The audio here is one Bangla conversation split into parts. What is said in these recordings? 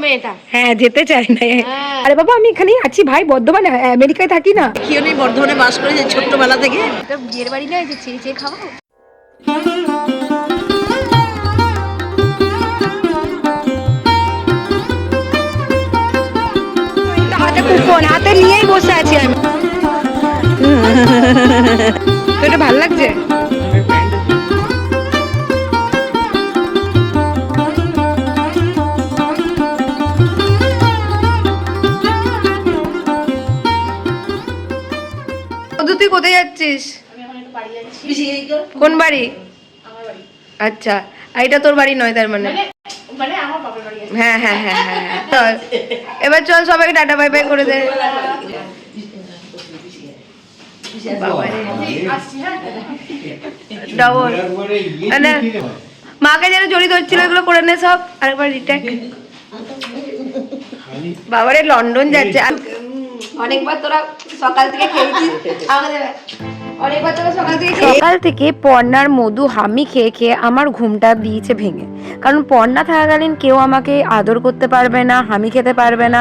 মেয়েটা। হ্যাঁ যেতে চাই না। আরে বাবা আমি এখানেই আছি ভাই, বর্ধমানে, আমেরিকায় থাকি না। কি নেই, বর্ধমানে বাস করে যে ছোট্টবেলা থেকে। এটা বিয়ের বাড়ি নয় যে চেয়ে চেয়ে খাবো। হাতে কুপন হাতে নিয়েই বসে আছি আমি। তো এটা ভালো লাগছে। তুই কোথায় যাচ্ছিস? কোন বাড়ি? আচ্ছা, এটা তোর বাড়ি নয় তার মানে? হ্যাঁ হ্যাঁ হ্যাঁ হ্যাঁ, চল এবার চল সবাইকে টাটা বাই বাই করে দে। ডবল মানে মাকে যেন জড়ি ধরছিল এগুলো করে নে সব, আরেকবার রিটেক। বাবারে লন্ডন যাচ্ছে। অনেকবার তোরা সকাল থেকে খেয়েছিস, সকাল থেকে পর্ণার মধু হামি খেয়ে খেয়ে আমার ঘুমটা দিয়েছে ভেঙে। কারণ পর্ণা থাকাকালীন কেউ আমাকে আদর করতে পারবে না, হামি খেতে পারবে না।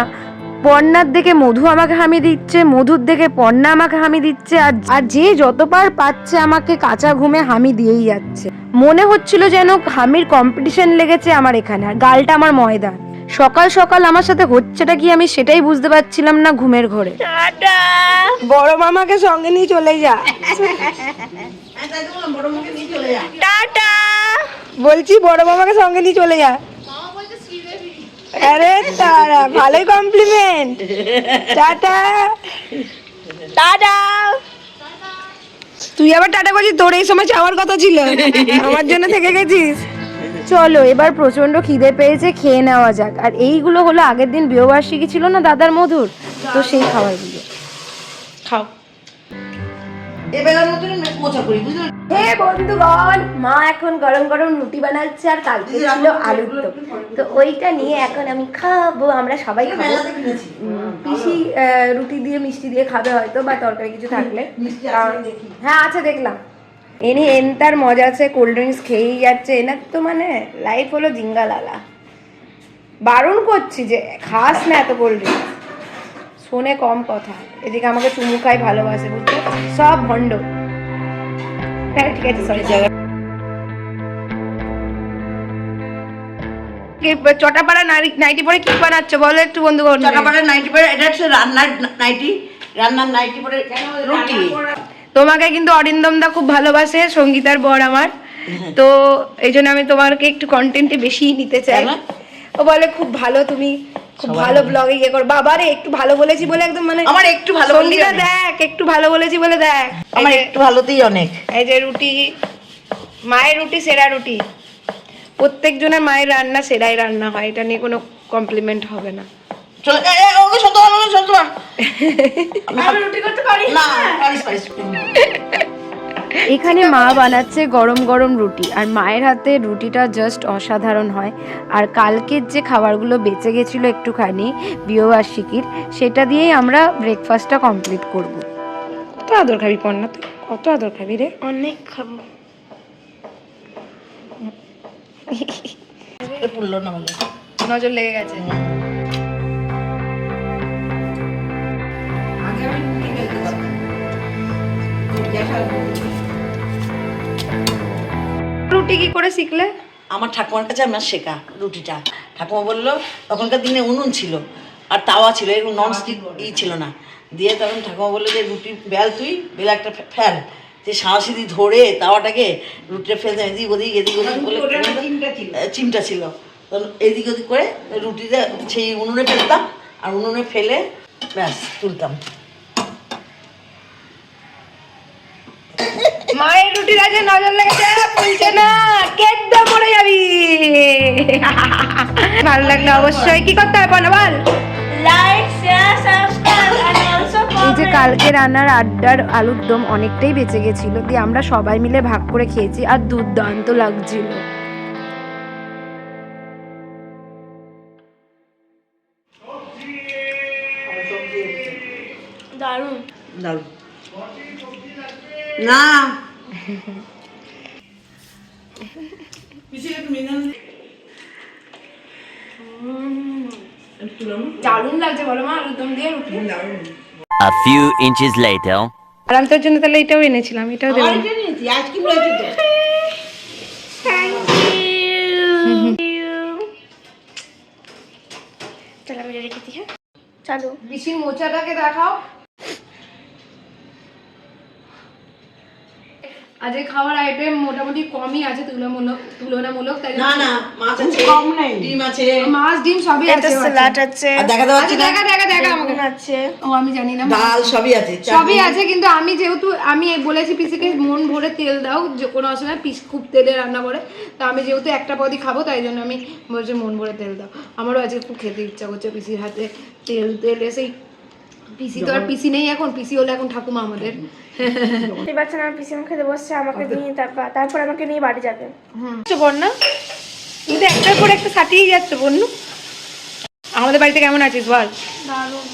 পর্ণার দেখে মধু আমাকে হামি দিচ্ছে, মধুর দেখে পর্ণা আমাকে হামি দিচ্ছে, আর যে যতবার পাচ্ছে আমাকে কাঁচা ঘুমে হামি দিয়েই যাচ্ছে। মনে হচ্ছিল যেন হামির কম্পিটিশন লেগেছে আমার এখানে, আর গালটা আমার ময়দা। সকাল সকাল আমার সাথে হচ্ছেটা কি আমি সেটাই বুঝতে পারছিলাম না ঘুমের ঘরে। বড় মামাকে সঙ্গে নিয়ে চলে যা। টাটা বলছি, বড় মামাকে সঙ্গে নিয়ে চলে যা। আরে তারা ভালোই কমপ্লিমেন্ট। Tata tata. তুই আবার টাটা বলছিস, তোর এই সময় যাওয়ার কথা ছিল, আমার জন্য থেকে গেছিস। চলো এবার প্রচন্ড খিদে পেয়েছে, খেয়ে নেওয়া যাক। আর এইগুলো হলো আগের দিন বিয়েবার্ষিকী ছিল না দাদার মধুর, তো সেই খাবারগুলো খাও। হে বন্ধুগণ, মা এখন গরম গরম রুটি বানাচ্ছে, আর কালকে ছিল আলুর দম, তো ওইটা নিয়ে এখন আমি খাবো। আমরা সবাই খাবো। পিসি রুটি দিয়ে মিষ্টি দিয়ে খাবে হয়তো, বা তরকারি কিছু থাকলে। হ্যাঁ আছে দেখলাম। এনে এনতার মজা আছে, কোল্ড ড্রিঙ্কস খেয়েই যাচ্ছে। এনার তো মানে লাইফ হলো জিঙ্গালালা। বারণ করছি যে খাস না এত কোল্ড ড্রিঙ্কস, শোনে কম কথা। এদিকে আমাকে চুমু খাই, ভালোবাসে, বুঝতে সব ভণ্ড। হ্যাঁ ঠিক আছে, সরি। চটাপাড়া নাইটি পরে কি বানাচ্ছ বলো একটু বন্ধুগণ? চটাপাড়া নাইটি পরে, এটা হচ্ছে রান্নার নাইটি পরে রুটি। তোমাকে কিন্তু অরিন্দম দা খুব ভালোবাসে, সঙ্গীতার বর আমার, তো এই জন্য আমি তোমাকে একটু কন্টেন্টে বেশি নিতে চাই। ও বলে খুব ভালো, তুমি খুব ভালো ব্লগে ইয়ে করো। বাবারে একটু ভালো বলেছি বলে একদম মানে আমার একটু ভালো সঙ্গীতা দেখ, একটু ভালো বলেছি বলে দেখ, আমার একটু ভালোতেই অনেক। এই যে রুটি, মায়ের রুটি সেরা রুটি। প্রত্যেক জনের মায়ের রান্না সেরাই রান্না হয়, এটা নিয়ে কোনো কমপ্লিমেন্ট হবে না। এখানে মা বানাচ্ছে গরম গরম রুটি, আর মায়ের হাতে রুটিটা জাস্ট অসাধারণ হয়। আর কালকের যে খাবারগুলো বেঁচে গেছিলো একটুখানি বিয়েবার্ষিকীর, সেটা দিয়েই আমরা ব্রেকফাস্টটা কমপ্লিট করব। কত আদর খাবি পর্ণা তুই? কত আদর খাবি রে? অনেক খাবো। নজর লেগে গেছে। রুটি কি করে শিখলে? আমার ঠাকুমার কাছে আমার শেখা রুটিটা। ঠাকুমা বললো, তখনকার দিনে উনুন ছিল আর তাওয়া ছিল, এরকম নন স্টিক ছিল না। দিয়ে তখন ঠাকুমা বললো যে রুটি বেল, তুই বেলা একটা ফেল, যে সাঁড়াশিদি ধরে তাওয়াটাকে রুটিটা ফেলতে এদিক ওদিক বলে চিমটা ছিল, তখন এদিক ওদিক করে রুটিটা সেই উনুনে ফেলতাম, আর উনুনে ফেলে ব্যাস তুলতাম। মায়ের রুটির আছে নজর লেগেছে, বলছে না কেদ্দা পড়ে যাবি। ভালো লাগলো অবশ্যই। কি করতে হবে বল? Like, share, subscribe and also এই যে কালকে রান্নার আড্ডার আলুর দম অনেকটাই বেঁচে গেছিল, দিয়ে আমরা সবাই মিলে ভাগ করে খেয়েছি, আর দুর্দান্ত লাগছিল। দারুণ দারুণ না। দারুণ লাগছে বলো মা, আলুর দম দিয়ে রুটি। A few inches later. আর আমি তোর জন্য তাহলে এটাও এনেছিলাম, এটাও দেবো। আইসক্রিম রয়েছে তো। চলো আমি রেখে দিই। হ্যাঁ চলো পিসির মোচাটাকে দেখাও। আজ খাওয়ার আইটেম মোটামুটি কমই আছে তুলনামূলক, তাই না না, মাছ আছে, কম নাই, ডিম আছে, মাছ ডিম সবই এটা আছে। স্যালাড আছে, আর দেখা দাও আছে না, দেখা আমাকে আছে। ও আমি জানি না, ডাল সবই আছে, সবই আছে। কিন্তু আমি যেহেতু আমি বলেছি পিসিকে মন ভরে তেল দাও, যে কোনো অসুবিধা, পিস খুব তেলে রান্না করে, তো আমি যেহেতু একটা পদই খাবো তাই জন্য আমি বলছি মন ভরে তেল দাও। আমারও আজকে খুব খেতে ইচ্ছা করছে পিসির হাতে তেল সেই পিসি তো আর পিসি নেই এখন, পিসি হলো এখন ঠাকুমা আমাদের। এই বাচ্চা আমার পিছনে খেতে বসছে, আমাকে নিয়ে তারপর আমাকে নিয়ে বাড়ি যাবে। বন্যা তুমি তো একটার পর একটা সাথেই যাচ্ছ বন্যু। আমাদের বাড়িতে কেমন আছিস বল? দারুণ।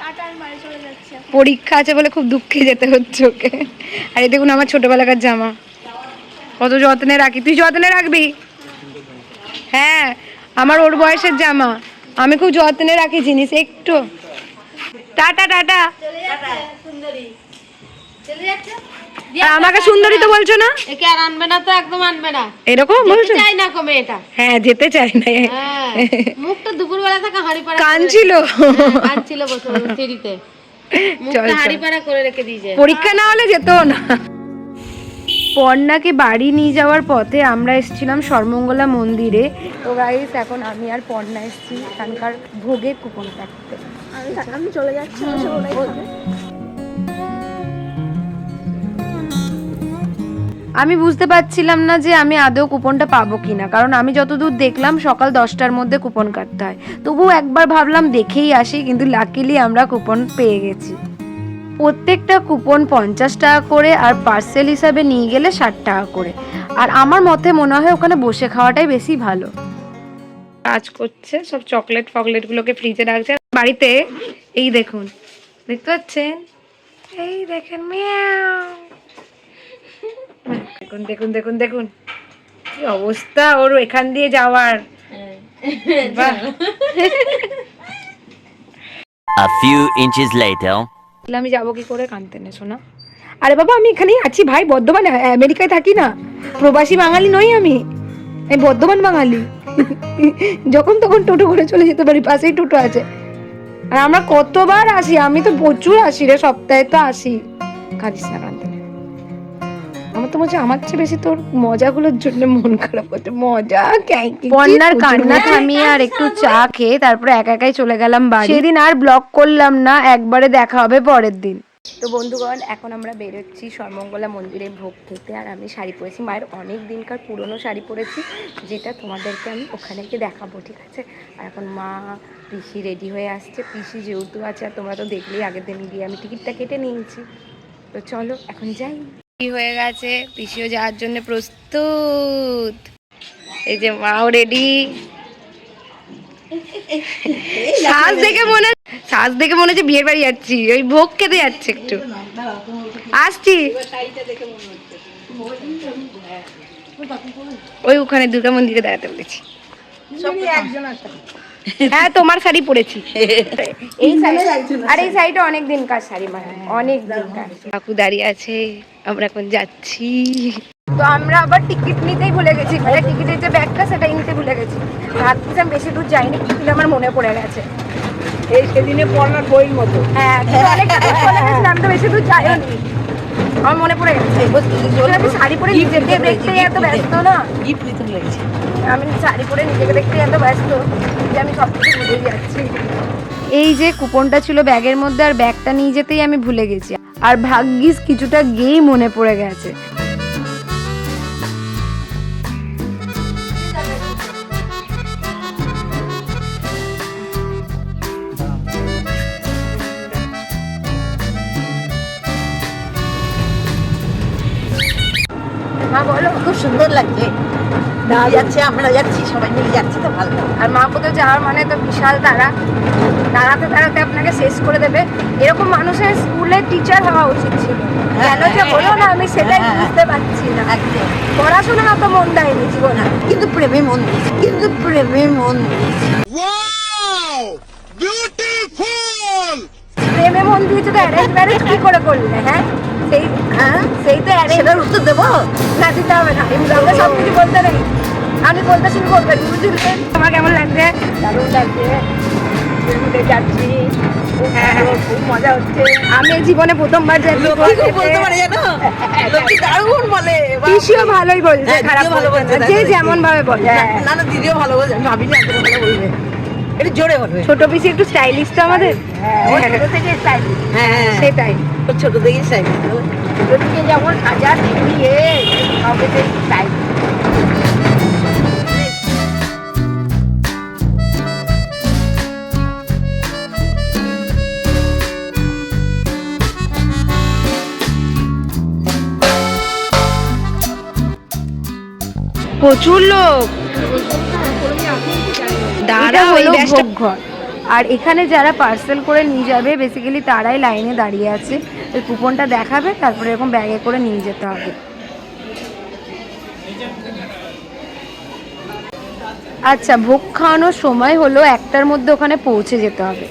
টাটা, আমি বাড়ি চলে যাচ্ছি। পরীক্ষা আছে বলে খুব দুঃখে যেতে হচ্ছে ওকে। আর এই দেখুন আমার ছোটবেলাকার জামা, কত যত্নে রাখি। তুই যত্নে রাখবি? হ্যাঁ, আমার ওর বয়সের জামা, আমি খুব যত্নে রাখি জিনিস একটু। Tata tata. আর আমাকে সুন্দরী তো বলছো না? একে আর আনবে না তো, একদম আনবে না। এরকম বলছো? চাই না কমে এটা। হ্যাঁ, যেতে চাই না। হ্যাঁ, মুখটা দুপুরবেলা থেকে হাঁড়ি পাড়া কাঁদছিল, কাঁদছিল বসে সিঁড়িতে, মুখটা হাঁড়ি পাড়া করে রেখে দিয়েছে। পরীক্ষা না হলে যেত না। পর্ণাকে বাড়ি নিয়ে যাওয়ার পথে আমরা এসেছিলাম সর্বমঙ্গলা মন্দিরে। তো গাইস, এখন আমি আর পর্ণা এসেছি এখানকার ভোগের কুপন কাটতে। আমি চলে যাচ্ছি, বসে ওরাই খাবে। আমি বুঝতে পারছিলাম না যে আমি আদৌ কুপনটা পাবো কিনা, কারণ আমি যতদূর দেখলাম সকাল 10টার মধ্যে কুপন কাটতে হয়। তবুও একবার ভাবলাম দেখেই আসি, কিন্তু লাকিলি আমরা কুপন পেয়ে গেছি। প্রত্যেকটা কুপন 50 টাকা করে, আর পার্সেল হিসাবে নিয়ে গেলে 60 টাকা করে। আর আমার মতে মনে হয় ওখানে বসে খাওয়াটাই বেশি ভালো। কাজ করছে, সব চকলেট ফকলেটগুলোকে ফ্রিজে রাখছে। বাড়িতে এই দেখুন, দেখতে পাচ্ছেন, এই দেখেন, মিয়াও। দেখুন দেখুন দেখুন দেখুন কি অবস্থা ওর এখান দিয়ে যাওয়ার। বাহ। A few inches later. আমি যাবো কি করে, কানতে নে শোনা। আরে বাবা, আমি এখানেই আছি ভাই, বর্ধমানে, আমেরিকায় থাকি না, প্রবাসী বাঙালি নই আমি বর্ধমান বাঙালি। যখন তখন টোটো করে চলে যেতে পারি, পাশেই টোটো আছে। আর আমরা কতবার আসি, আমি তো প্রচুর আসি রে, সপ্তাহে তো আসি। কাঁদিস না, কানতে নে। আমার তো মনে হচ্ছে আমার চেয়ে বেশি তোর মজাগুলোর জন্য মন খারাপ হচ্ছে। মজা পর্ণার কান্না থামিয়ে আর একটু চা খেয়ে তারপরে একা একাই চলে গেলাম বাড়ি। সেদিন আর ব্লগ করলাম না, একবারে দেখা হবে পরের দিন। তো বন্ধুগণ, এখন আমরা বেরোচ্ছি সর্বমঙ্গলা মন্দিরে ভোগ খেতে। আর আমি শাড়ি পরেছি, মায়ের অনেক দিনকার পুরনো শাড়ি পরেছি, যেটা তোমাদেরকে আমি ওখানে গিয়ে দেখাবো, ঠিক আছে? আর এখন মা পিসি রেডি হয়ে আসছে। পিসি যেহেতু আছে, আর তোমরা তো দেখলেই আগের দিন গিয়ে আমি টিকিটটা কেটে নিয়েছি। তো চলো এখন যাই। হয়ে গেছে, পিসিও যাওয়ার জন্য প্রস্তুত। এই যে মাও রেডি। সাজ দেখে মনে হচ্ছে বিয়ের বাড়ি যাচ্ছি, ওই ভোগ খেতে যাচ্ছে, একটু আসছি। ওই ওখানে দুর্গা মন্দিরে দাঁড়াতে বলেছি। হ্যাঁ, তোমার শাড়ি পরেছি। এই শাড়ি, আর এই শাড়িটা অনেক দিনকার শাড়ি, মানে অনেক দিনকার। কাকু দাঁড়িয়ে আছে, আমরা এখন যাচ্ছি। তো আমরা আবার টিকিট নিতেই ভুলে গেছি, মানে টিকিটের যে ব্যাগটা সেটা নিতে ভুলে গেছি। ভাবছিলাম বেশি দূর যাইনি, কিন্তু আমার মনে পড়ে গেছে। এই সেদিনে পড়ার বইয়ের মতো। হ্যাঁ, অনেকটা দূর চলে গেছিলাম, তো বেশি দূর যাইনি, আমার মনে পড়ে গেছে। আমি শাড়ি পরে নিজেকে দেখতে এত ব্যস্ত না, গিফট নিতে লেগেছে। আমি শাড়ি পরে নিজেকে দেখতে এত ব্যস্ত যে আমি সব কিছু ভুলে যাচ্ছি। এই যে কুপনটা ছিল ব্যাগের মধ্যে, আর ব্যাগটা নিয়ে যেতেই আমি ভুলে গেছি। আর ভাগ্যিস কিছুটা গিয়েই মনে পড়ে গেছে। মা বলো, খুব সুন্দর লাগছে। যাচ্ছে, আমরা যাচ্ছি, সবাই মিলে যাচ্ছি, তো ভালো লাগে। আর মা কোথাও যাওয়ার মানে তো বিশাল তারা, দাঁড়াতে দাঁড়াতে আপনাকে শেষ করে দেবে। এরকম মানুষের স্কুলে টিচার হওয়া উচিত ছিল। কেন যে হলো না আমি সেটাই বুঝতে পারছি না। পড়াশোনা অত মন দেয়নি জীবনে, কিন্তু প্রেমে মন দিয়েছে, কিন্তু প্রেমে মন দিয়েছে। প্রেমে মন দিয়েছে তো অ্যারেঞ্জ ম্যারেজ কি করে করলে? সেই তো অ্যারেঞ্জ। সেটার উত্তর দেবো না, দিতে হবে না, আমরা সব কিছু বলতে নেই, আমি বলতে শুরু করবেন, বুঝলেন? তোমার কেমন লাগছে? দারুণ লাগছে, যাচ্ছি, খুব মজা হচ্ছে। আমি জীবনে প্রথমবার যাচ্ছি। বলতে পারে জানো, লোকটি দারুণ বলে। পিসিও ভালোই বলছে, খারাপ ভালো বলছে, যে যেমন ভাবে বলে। না না, দিদিও ভালো বলছে, আমি ভাবিনি এত ভালো বলবে, একটু জোরে বলবে। ছোট পিসি একটু স্টাইলিশ তো আমাদের, ছোট থেকে স্টাইলিশ। হ্যাঁ, সেটাই, ছোট থেকে স্টাইলিশ, ছোট থেকে যেমন সাজা দিয়ে সবে স্টাইল। প্রচুর লোক। এটা হলো ভোগ ঘর। আর এখানে যারা পার্সেল করে নিয়ে যাবে বেসিক্যালি তারাই লাইনে দাঁড়িয়ে আছে, ওই কুপনটা দেখাবে, তারপরে এরকম ব্যাগে করে নিয়ে যেতে হবে। আচ্ছা, ভোগ খাওয়ানোর সময় হলো 1টার মধ্যে ওখানে পৌঁছে যেতে হবে।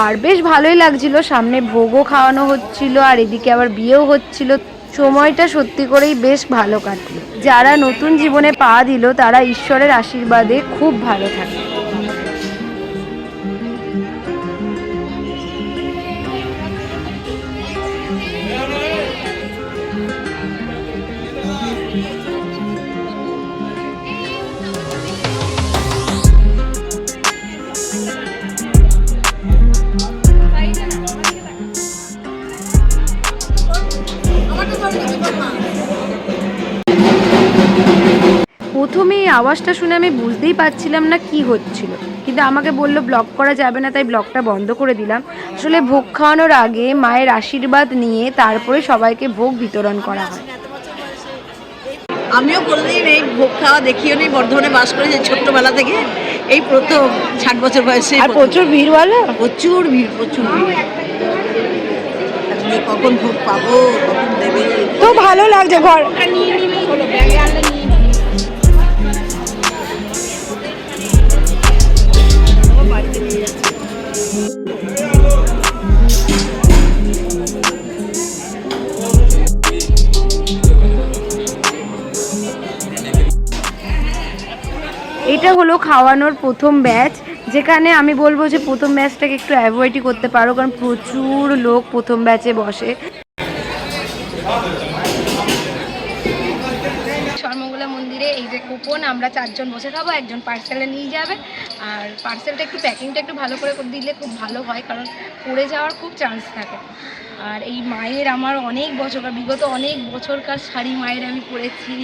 আর বেশ ভালোই লাগছিল, সামনে ভোগও খাওয়ানো হচ্ছিল আর এদিকে আবার বিয়েও হচ্ছিল। সময়টা সত্যি করেই বেশ ভালো কাটলো। যারা নতুন জীবনে পা দিল তারা ঈশ্বরের আশীর্বাদে খুব ভালো থাকে। প্রথমে এই আওয়াজটা শুনে আমি বুঝতেই পারছিলাম না কি হচ্ছিল, কিন্তু আমাকে বললো ব্লগ করা যাবে না, তাই ব্লগটা বন্ধ করে দিলাম। আসলে ভোগ খাওয়ানোর আগে মায়ের আশীর্বাদ নিয়ে তারপরে সবাইকে ভোগ বিতরণ করা হয়। আমিও কোনোদিন এই ভোগ খাওয়া দেখিও নি, বর্ধমানে বাস করেছি ছোট্টবেলা থেকে, এই প্রথম 60 বছর বয়সে। আর প্রচুর ভিড়, বলো প্রচুর ভিড়, প্রচুর ভিড়। কখন ভোগ পাবো, কখন দেবে, তো ভালো লাগছে। ঘর এটা হলো খাওয়ানোর প্রথম ব্যাচ, যেখানে আমি বলবো যে প্রথম ব্যাচটাকে একটু অ্যাভয়েডই করতে পারো, কারণ প্রচুর লোক প্রথম ব্যাচে বসে। সর্বমঙ্গলা মন্দিরে এই যে কুপন, আমরা 4 জন বসে খাবো, একজন পার্সেলে নিয়ে যাবে। আর পার্সেলটা একটু প্যাকিংটা একটু ভালো করে দিলে খুব ভালো হয়, কারণ পড়ে যাওয়ার খুব চান্স থাকে। আর এই মায়ের আমার অনেক বছরকার, বিগত অনেক বছরকার শাড়ি মায়ের আমি পরেছি,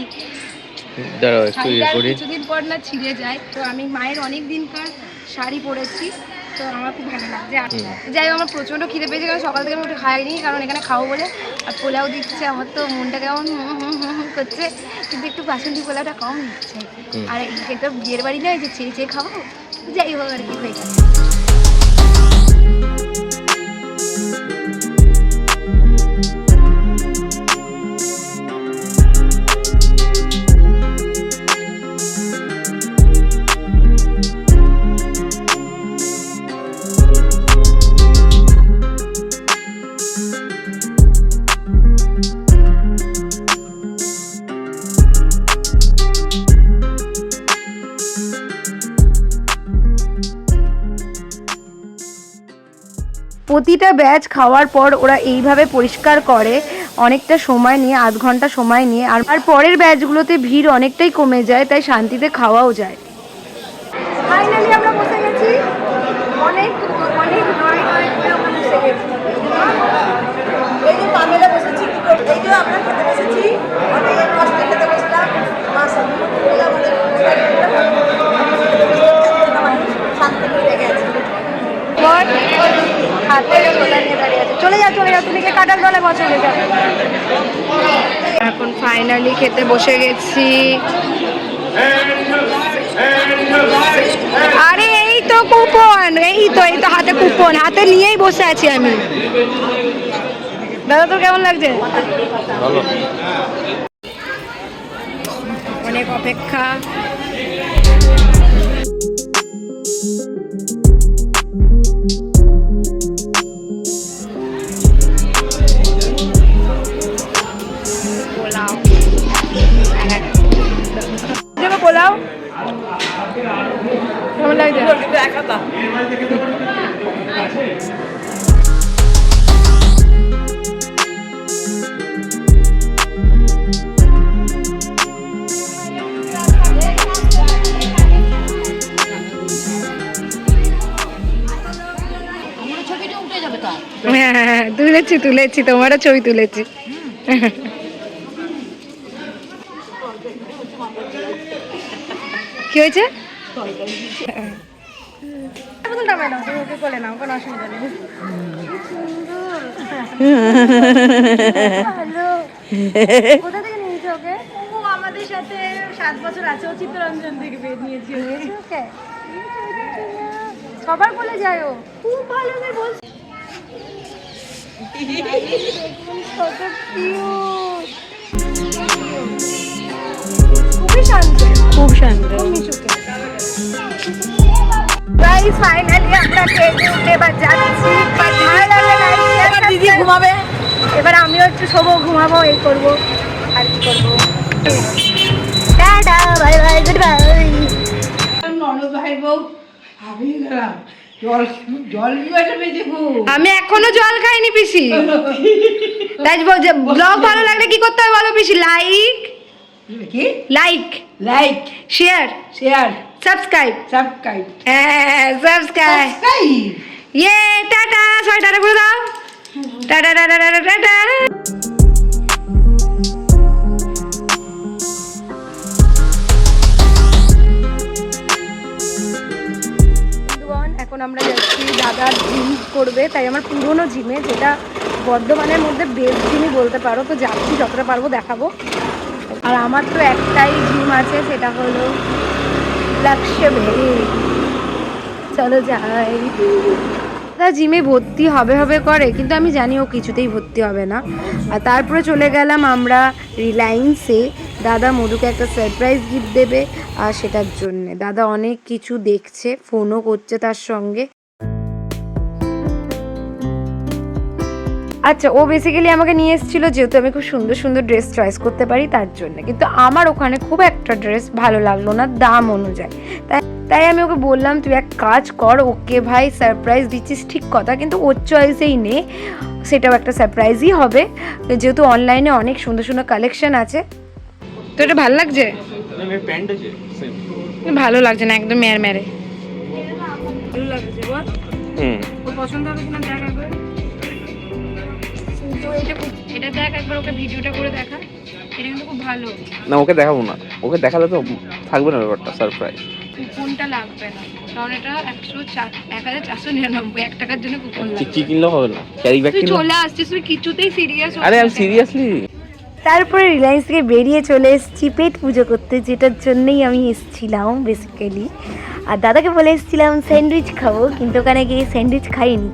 কিছুদিন পর না ছিঁড়ে যায়, তো আমি মায়ের অনেক দিনকার শাড়ি পরেছি, তো আমার খুব ভালো লাগছে। যাই হোক, আমার প্রচণ্ড খিদে পেয়েছে, কারণ সকাল থেকে আমি একটু খাইনি, কারণ এখানে খাবো বলে। আর পোলাও দিচ্ছে, আমার তো মনটা কেমন করছে, কিন্তু একটু বাসন্তী পোলাওটা কম দিচ্ছে। আর এটা বিয়ের বাড়ি নয় যে চেয়ে চেয়ে খাবো, যাই হোক আর কি হয়ে গেছে। প্রতিটা ব্যাচ খাওয়ার পর ওরা এইভাবে পরিষ্কার করে অনেকটা সময় নিয়ে, আধ ঘন্টা সময় নিয়ে। আর পরের ব্যাচগুলোতে ভিড় অনেকটাই কমে যায়, তাই শান্তিতে খাওয়াও যায়। ফাইনালি আমরা বসে গেছি, অনেক অনেক নয় করে আমরা বসে গেছি। এই যে পামেলা বসেছি, এই যে আমরা খেতে বসেছি, অনেক কষ্টে খেতে বসলাম, মা সবগুলো আমাদের শান্তি পেয়ে গেছে। চলে যাও, তুমি কে কাটার দলে চলে যাও। এখন ফাইনালি খেতে বসে গেছি। আরে এই তো কুপন, এই তো হাতে কুপন হাতে নিয়েই বসে আছি আমি। দাদা তোর কেমন লাগছে? ভালো। অনেক অপেক্ষা। পোলাও কেমন লাগছে? হ্যাঁ তুলেছি তোমারও ছবি তুলেছি। কি হয়েছে? কোথা থেকে নিয়েছো ওকে? ও আমাদের সাথে 7 বছর আছে, ও চিত্তরঞ্জন থেকে নিয়েছি ওকে। সবার বলে যায় ও খুব ভালো করে বলছে। কত কিউট, খুবই শান্ত, খুব শান্ত। মিশুকে। গাইস ফাইনালি আমরা ট্রেনে উঠে এবার যাচ্ছি। ভালো লাগলে গাইস দিদি ঘুমাবে, এবার আমিও একটু শোবো, ঘুমাবো, এই করবো আর কি করবো। Tata bye bye good bye. ননদ ভাই বউ হাবিয়ে গেলাম, জল বিবাটা বেজে আমি এখনো জল খাইনি পিসি। তাই ব্লগ ভালো লাগলে কি করতে হবে বলো পিসি? লাইক কি like like share share subscribe. Subscribe হ্যাঁ সাবস্ক্রাইব। ইয়ে টাটা, সবাই টাটা বলে দাও। Tata tata tata tata. এখন আমরা যাচ্ছি দাদার জিম করবে, তাই আমার পুরনো জিমে, যেটা বর্ধমানের মধ্যে বেস্ট জিমই বলতে পারো। তো যাচ্ছি, যতটা পারবো দেখাবো। আর আমার তো একটাই জিম আছে, সেটা হলো লক্ষ্যভেদী। চলো যাই। দাদা জিমে ভর্তি হবে করে, কিন্তু আমি জানি ও কিছুতেই ভর্তি হবে না। আর তারপরে চলে গেলাম আমরা রিলায়েন্সে। দাদা মধুকে একটা সারপ্রাইজ গিফট দেবে, আর সেটার জন্যে দাদা অনেক কিছু দেখছে, ফোনও করছে তার সঙ্গে। আচ্ছা, ও বেসিক্যালি আমাকে নিয়ে এসেছিলো যেহেতু আমি খুব সুন্দর সুন্দর ড্রেস চয়েস করতে পারি তার জন্য, কিন্তু আমার ওখানে খুব একটা ড্রেস ভালো লাগলো না দাম অনুযায়ী। তাই আমি ওকে বললাম তুই এক কাজ কর, ওকে ভাই সারপ্রাইজ দিচ্ছিস ঠিক কথা, কিন্তু ওর চয়েসেই নে, সেটাও একটা সারপ্রাইজই হবে, যেহেতু অনলাইনে অনেক সুন্দর সুন্দর কালেকশন আছে। তো এটা ভালো লাগছে? ভালো লাগছে না, একদম মেরে মেরে। ভালো লাগছে বল, ও পছন্দ হবে কিনা দেখ একবার। তো এটা দেখ একবার, ওকে ভিডিওটা করে দেখা, এটা কিন্তু খুব ভালো। না ওকে দেখাবো না, ওকে দেখালে তো থাকবে না ব্যাপারটা সারপ্রাইজ। কুপনটা লাগবে না, কারণ এটা 1499 1 টাকার জন্য কুপন লাগবে। কি কিনলেও হবে না, ক্যারি ব্যাগ তুই কিনলে। চলে আসছিস, তুই কিছুতেই সিরিয়াস। আরে আমি সিরিয়াসলি। তারপরে রিলায়েন্স থেকে বেরিয়ে চলে এসেছি পেট পুজো করতে, যেটার জন্যই আমি এসেছিলাম বেসিক্যালি। আর দাদাকে বলে এসেছিলাম স্যান্ডউইচ খাবো, কিন্তু ওখানে গিয়ে স্যান্ডউইচ খাইনি,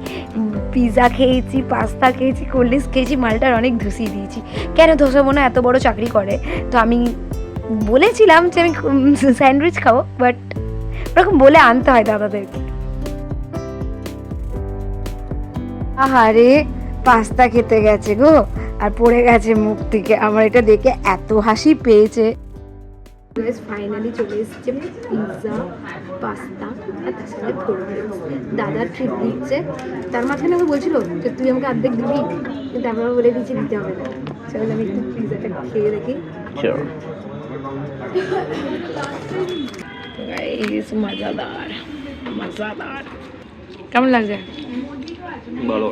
পিৎজা খেয়েছি, পাস্তা খেয়েছি, কোল্ড ড্রিঙ্কস খেয়েছি, মালটার অনেক ধুসিয়ে দিয়েছি। কেন ধসাবো না, এত বড় চাকরি করে। তো আমি বলেছিলাম যে আমি স্যান্ডউইচ খাবো, বাট ওরকম বলে আনতে হয় দাদাদেরকে। আহারে পাস্তা খেতে গেছে গো, আর পড়ে গেছে মুখ থেকে। আমার এটা দেখে এত হাসি পেয়েছে। ফাইনালি চলে এসেছে পিৎজা, পাস্তা আর তার সাথে কোল্ড ড্রিঙ্কস। দাদার ট্রিট দিচ্ছে, তার মাঝখানে আমি বলছিল যে তুই আমাকে অর্ধেক দিবি, কিন্তু আমরা বলে দিচ্ছি দিতে হবে না। চল আমি একটু পিৎজাটা খেয়ে দেখি। মজাদার মজাদার। কেমন লাগছে? বলো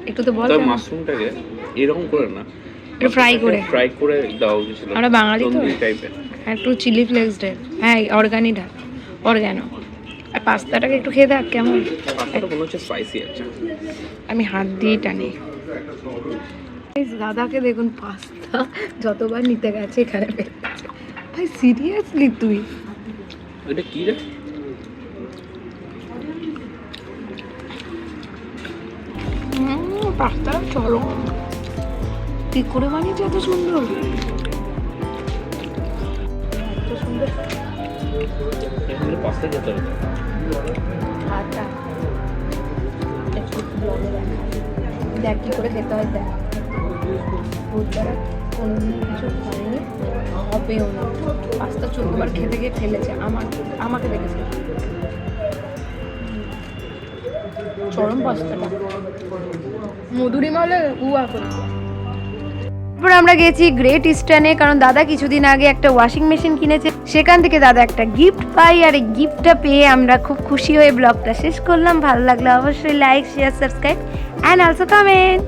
একটু তো বল। মাশরুমটাকে এরকম করে না, একটু ফ্রাই করে দাও কিছু। আমরা বাঙালি তো, একটু চিলি ফ্লেক্স দেয়। হ্যাঁ অর্গানিকটা, অর্গানো। আর পাস্তাটাকে একটু খেয়ে দেখ কেমন। পাস্তাটা মনে হচ্ছে স্পাইসি আছে। আমি হাত দিয়ে টানি। দাদাকে দেখুন, পাস্তা যতবার নিতে গেছে এখানে পেয়ে গেছে। ভাই সিরিয়াসলি তুই এটা কি রে? পাস্তা চলো কি করে বানিয়েছে এত সুন্দর এখানে পাস্তা খেতে হবে। আটা দেখ কি করে খেতে হয় দেখ বুধবার কোনোদিন কিছু খায়নি হবেও না পাস্তা 14 বার খেতে গিয়ে ফেলেছে আমাকে দেখেছে চরম পাস্তাটা মধুরি মালে উয়া করে তারপর আমরা গেছি গ্রেট ইস্টার্নে কারণ দাদা কিছুদিন আগে একটা ওয়াশিং মেশিন কিনেছে সেখান থেকে দাদা একটা গিফট পাই আর এই গিফটটা পেয়ে আমরা খুব খুশি হয়ে ব্লগটা শেষ করলাম ভালো লাগলে অবশ্যই like share subscribe and also comment